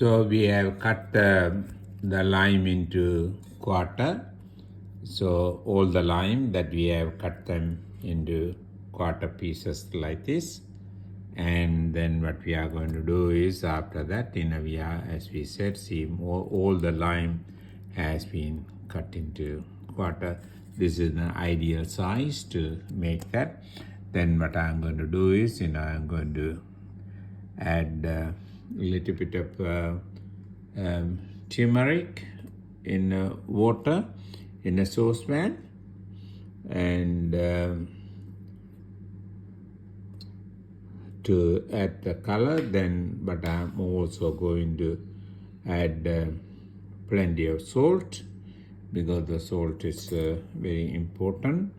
So we have cut the lime into quarter. So all the lime that we have cut them into quarter pieces like this. And then what we are going to do is after that, we are, as we said, see all the lime has been cut into quarter. This is the ideal size to make that. Then what I'm going to do is, I'm going to add a little bit of turmeric in water in a saucepan, and to add the color. Then but I'm also going to add plenty of salt, because the salt is very important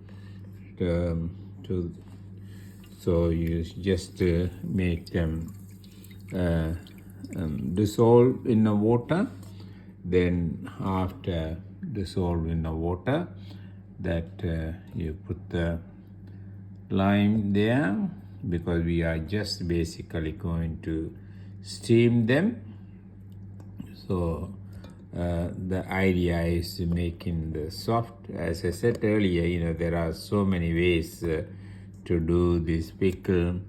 to so you just make them dissolve in the water. Then after dissolve in the water, that you put the lime there, because we are just basically going to steam them. So the idea is making the soft. As I said earlier, there are so many ways to do this pickle.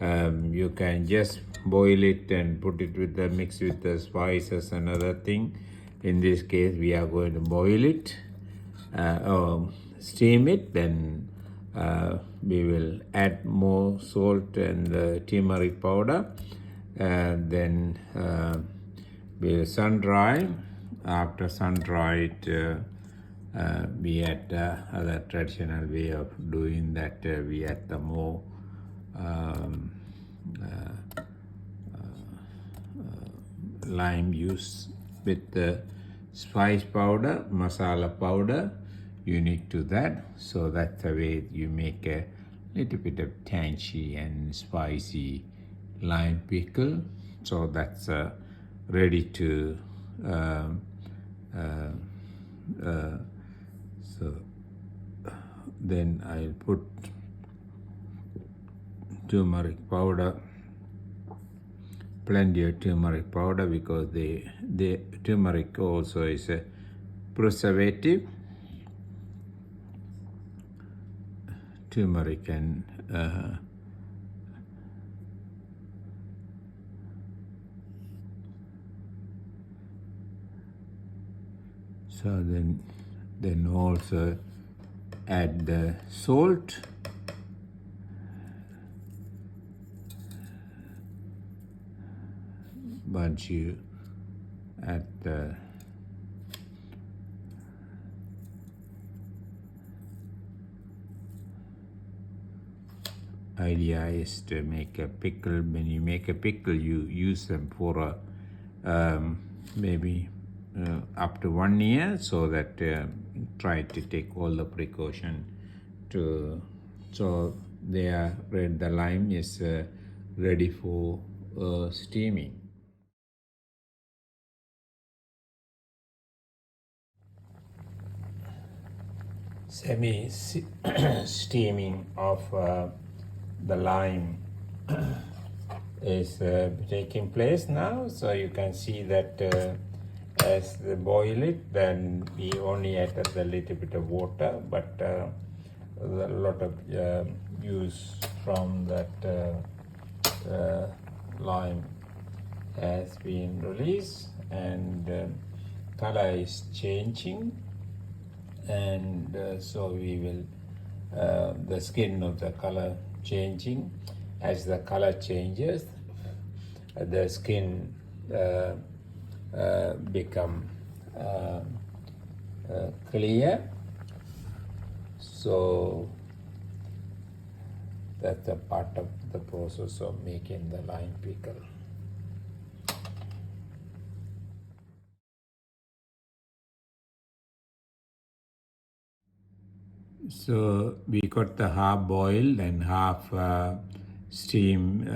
You can just boil it and put it with the mix with the spices and other thing. In this case, we are going to boil it or steam it. Then we will add more salt and turmeric powder. Then we'll sun dry. After sun dry it, we add other traditional way of doing that. We add the more lime juice with the spice powder, masala powder unique to that. So that's the way you make a little bit of tangy and spicy lime pickle. So that's ready to so then I'll put turmeric powder, plenty of turmeric powder, because the turmeric also is a preservative. Turmeric and so then also add the salt. Once you add the idea is to make a pickle. When you make a pickle, you use them for maybe up to 1 year, so that try to take all the precaution to, so the lime is ready for steaming. Semi steaming of the lime is taking place now. So you can see that as they boil it, then we only added a little bit of water, but a lot of juice from that lime has been released, and color is changing. And so we will the skin of the color changing. As the color changes, the skin become clear. So that's a part of the process of making the lime pickle. So we got the half boiled and half steam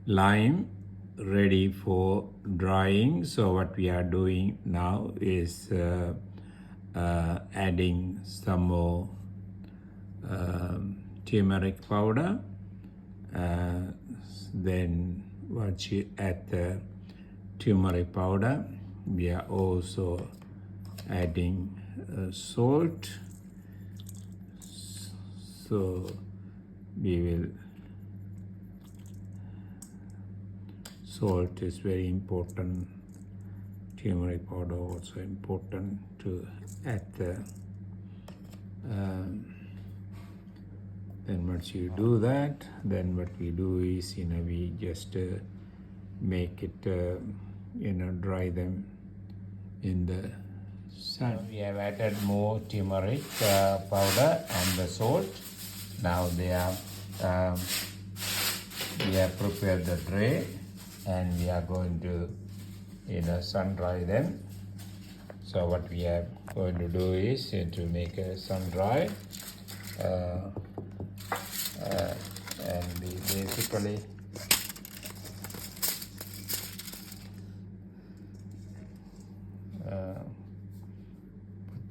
lime ready for drying. So what we are doing now is adding some more turmeric powder. Then once you add the turmeric powder. We are also adding salt. So we will, salt is very important. Turmeric powder also important to add the then once you do that, then what we do is we just make it dry them in the sun. We have added more turmeric powder and the salt. Now they are we have prepared the tray and we are going to sun dry them. So what we are going to do is to make a sun dry and we basically put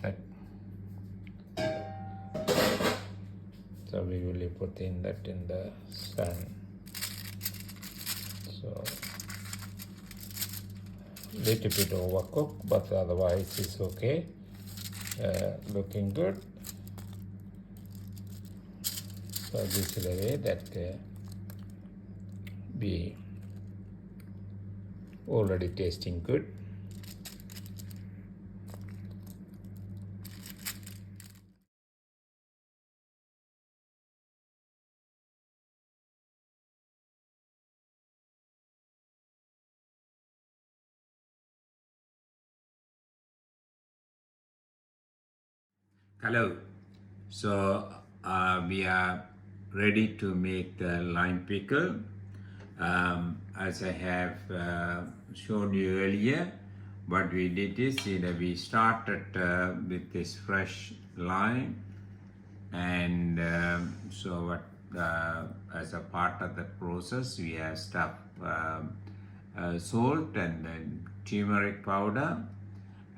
that. So we will put in that in the sun. So little bit overcooked, but otherwise it's okay. Looking good. So this is the way that be already tasting good. Hello. So we are ready to make the lime pickle. As I have shown you earlier, what we did is we started with this fresh lime, and so what as a part of the process we have stuffed salt and then turmeric powder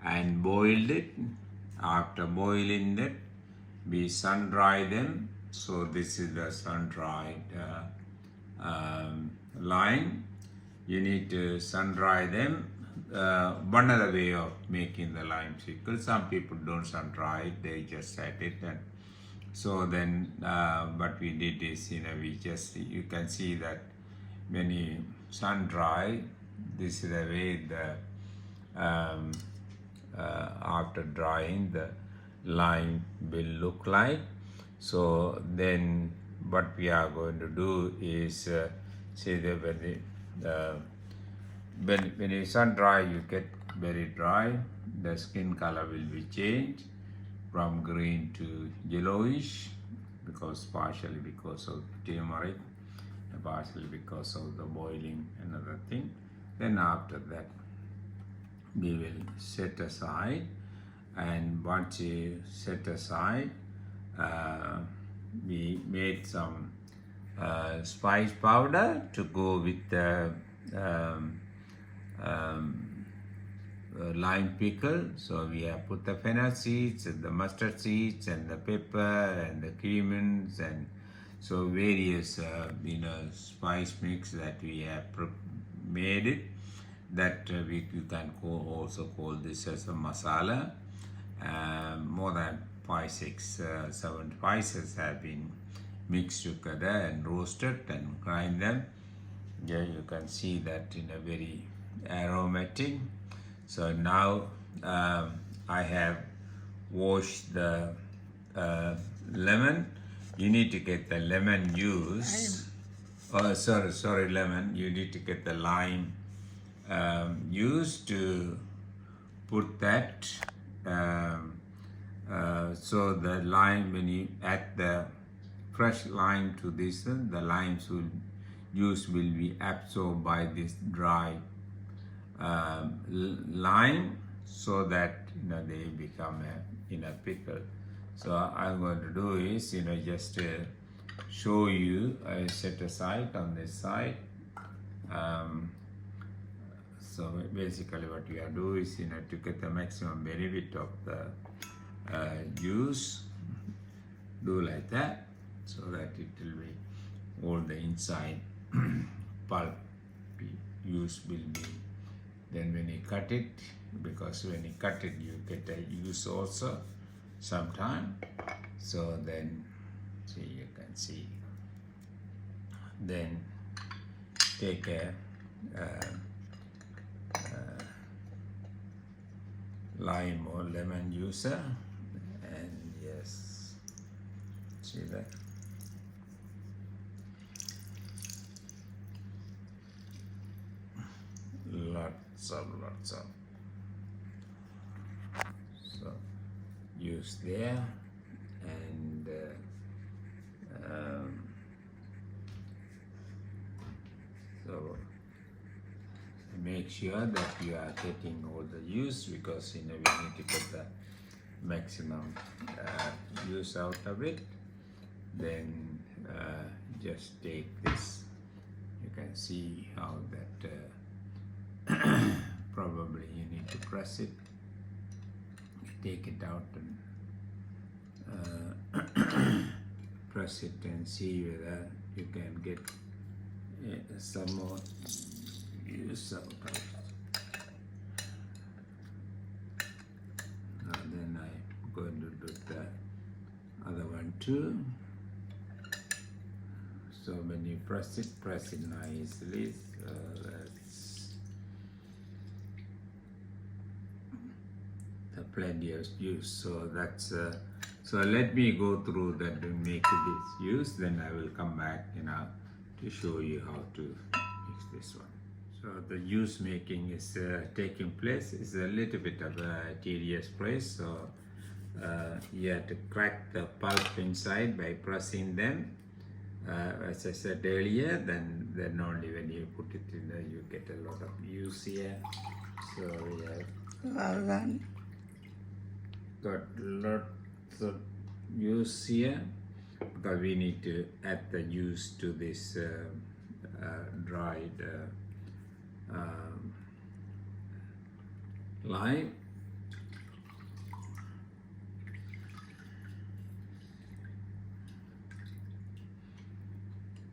and boiled it. After boiling it, we sun dry them. So this is the sun dried lime. You need to sun dry them. One other way of making the lime pickle. Some people don't sun dry it; they just set it. And so then, what we did is, we just, you can see that when you sun dry, this is the way the after drying the lime will look like. So then what we are going to do is see that when you sun dry, you get very dry, the skin color will be changed from green to yellowish, partially because of turmeric and partially because of the boiling and other thing. Then after that we will set aside, and once you set aside, we made some spice powder to go with the lime pickle. So we have put the fennel seeds and the mustard seeds and the pepper and the cumin, and so various spice mix that we have made it, that you can also call this as a masala. More than 5, 6, 7 spices have been mixed together and roasted and grind them. Yeah, you can see that in a very aromatic. So now I have washed the lemon. You need to get the lemon juice. Lemon. You need to get the lime juice to put that. So the lime, when you add the fresh lime to this, the juice will be absorbed by this dry lime, so that they become a pickle. So I'm going to do is just show you. I set aside on this side. So basically what you are doing is to get the maximum benefit of the juice, do like that, so that it will be all the inside pulp juice will be Then when you cut it, because when you cut it you get a use also sometime. So then see, you can see, then take a lime or lemon juicer, and yes, see that, lots of so use there, and so make sure that you are getting all the use, because we need to get the maximum use out of it. Then just take this, you can see how that probably you need to press it, take it out and press it and see whether you can get some more use out of it. Then I'm going to do the other one too. So when you press it nicely. So that's the plenty of use. So that's so let me go through that to make this use. Then I will come back, to show you how to mix this one. So the juice making is taking place. It's a little bit of a tedious process. So you have to crack the pulp inside by pressing them. As I said earlier, then only when you put it in there you get a lot of juice here. So we have got lots of juice here, because we need to add the juice to this dried lime.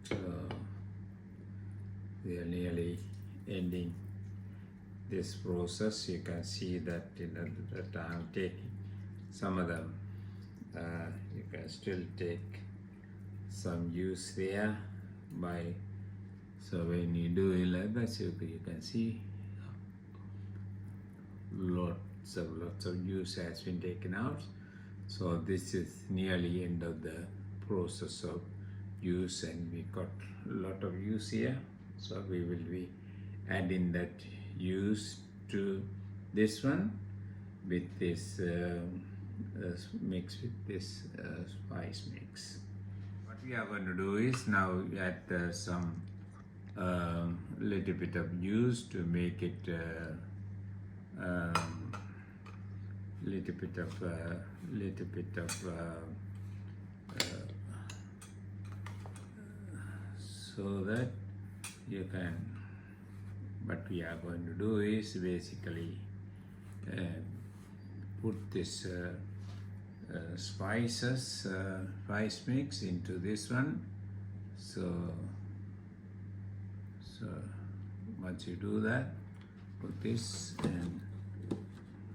So we are nearly ending this process. You can see that that I'm taking some of them. You can still take some juice there so when you do it like that, you can see lots of juice has been taken out. So this is nearly end of the process of juice, and we got a lot of juice here. So we will be adding that juice to this one with this mix with this spice mix. What we are going to do is now add some little bit of juice to make it little bit of so that you can. What we are going to do is basically put this spice mix into this one. So once you do that, put this and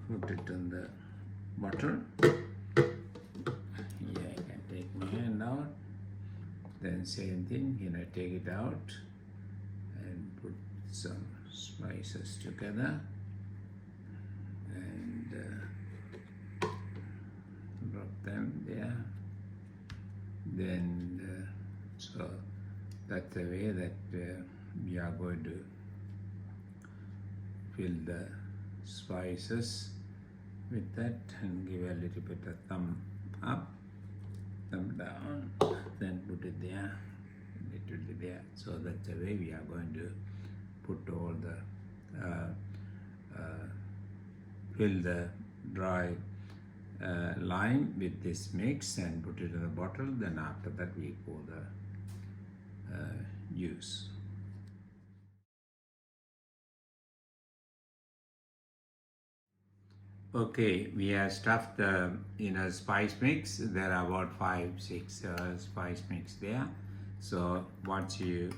put it on the bottle. Yeah, I can take my hand out. Then same thing, take it out and put some spices together and drop them there. Then so that's the way that we are going to fill the spices with that, and give a little bit of thumb up, thumb down, then put it there, it will be there. So that's the way we are going to put all the fill the dry lime with this mix and put it in the bottle. Then after that we pour the juice. Okay, we have stuffed the spice mix. There are about 5-6 spice mix there. So once you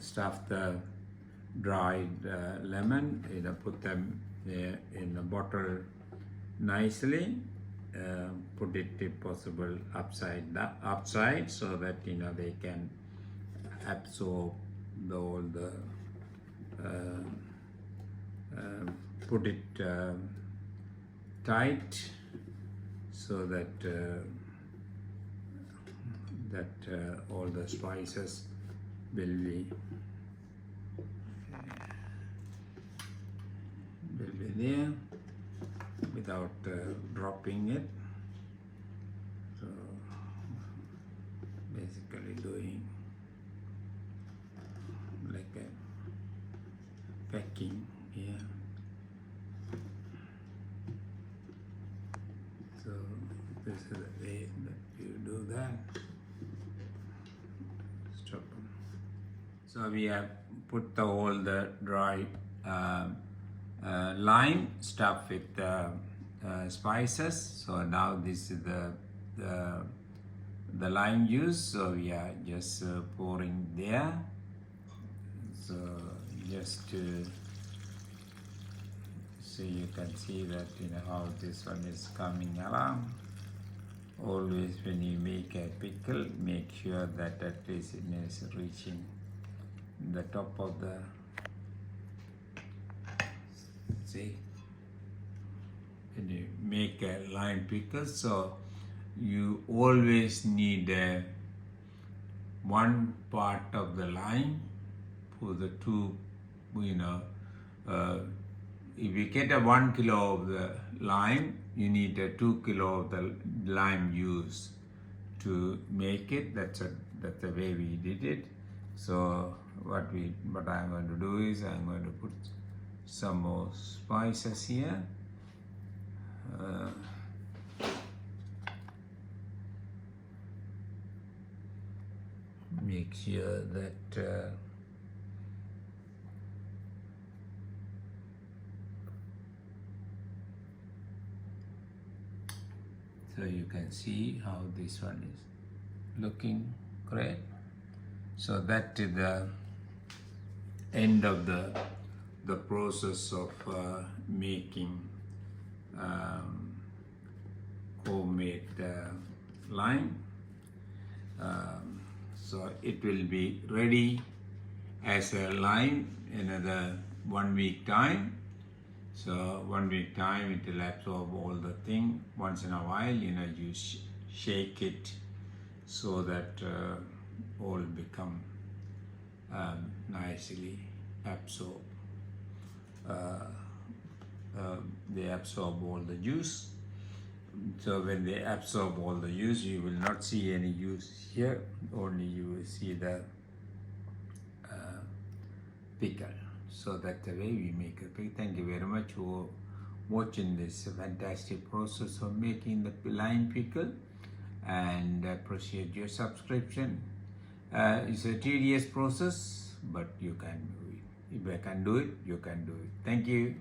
stuff the dried lemon, put them in a bottle nicely, put it if possible upside so that they can absorb all the put it tight so that all the spices will be there without dropping it. So basically doing like a packing here. So this is the way that you do that. Stop. So we have put all the dry lime stuff with spices. So now this is the lime juice. So we are just pouring there. So just so you can see that how this one is coming along. Always when you make a pickle, make sure that at least it is reaching the top of the, see, when you make a lime pickle, so you always need one part of the lime for the two, if you get a 1 kilo of the lime, you need a 2 kilo of the lime juice to make it. That's the way we did it. So what I'm going to do is I'm going to put some more spices here. Make sure that so you can see how this one is looking great. So that is the end of the process of making homemade lime. So it will be ready as a lime in another 1 week time. So 1 week time it will absorb all the thing. Once in a while, you shake it so that all become nicely absorb. They absorb all the juice. So when they absorb all the juice, you will not see any juice here. Only you will see the pickle. So that's the way we make a pickle. Thank you very much for watching this fantastic process of making the lime pickle, and appreciate your subscription. It's a tedious process, but you can do it. If I can do it, you can do it. Thank you.